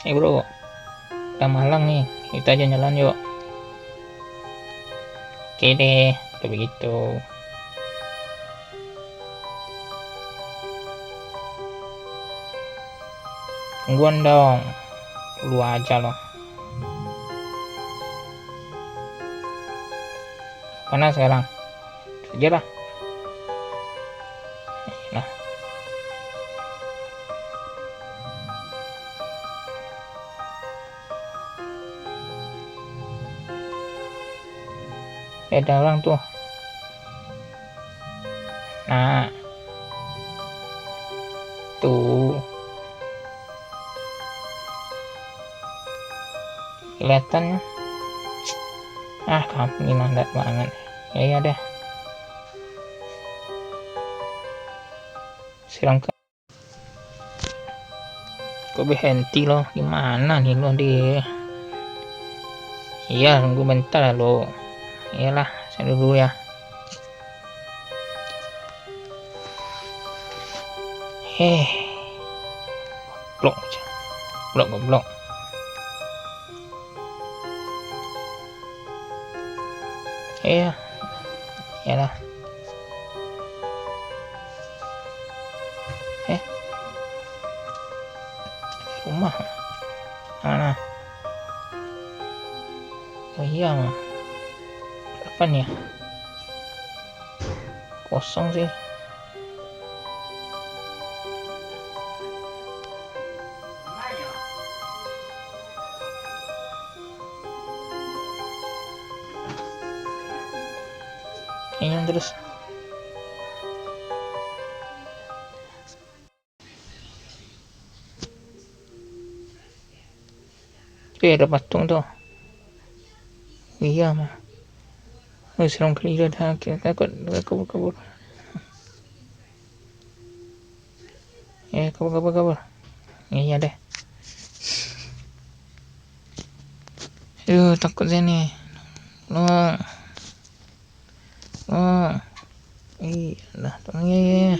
Bro, udah malam nih, kita jalan-jalan yuk. Oke deh, kalau begitu. Tungguan dong, dulu aja loh. Mana sekarang? Kerja lah. Nah, ada orang tuh. Nah, tuh. Kelihatan. Ah, kamu ini mandat banget. Ya deh. Siram ke. Kok berhenti loh? Gimana nih lo di? Iya, tunggu bentar lo. Iyalah, saya dulu ya. Blok aja. Blok. Iya, iyalah. Rumah mana? Oh iya mah. Apa nih ya? Kosong sih. Kayaknya terus. Ada patung tuh. Iya mah. Serem kali dah. Kabur. Kabur. Iya deh. Takut saya nih. Tolong. Iya, tolong ya.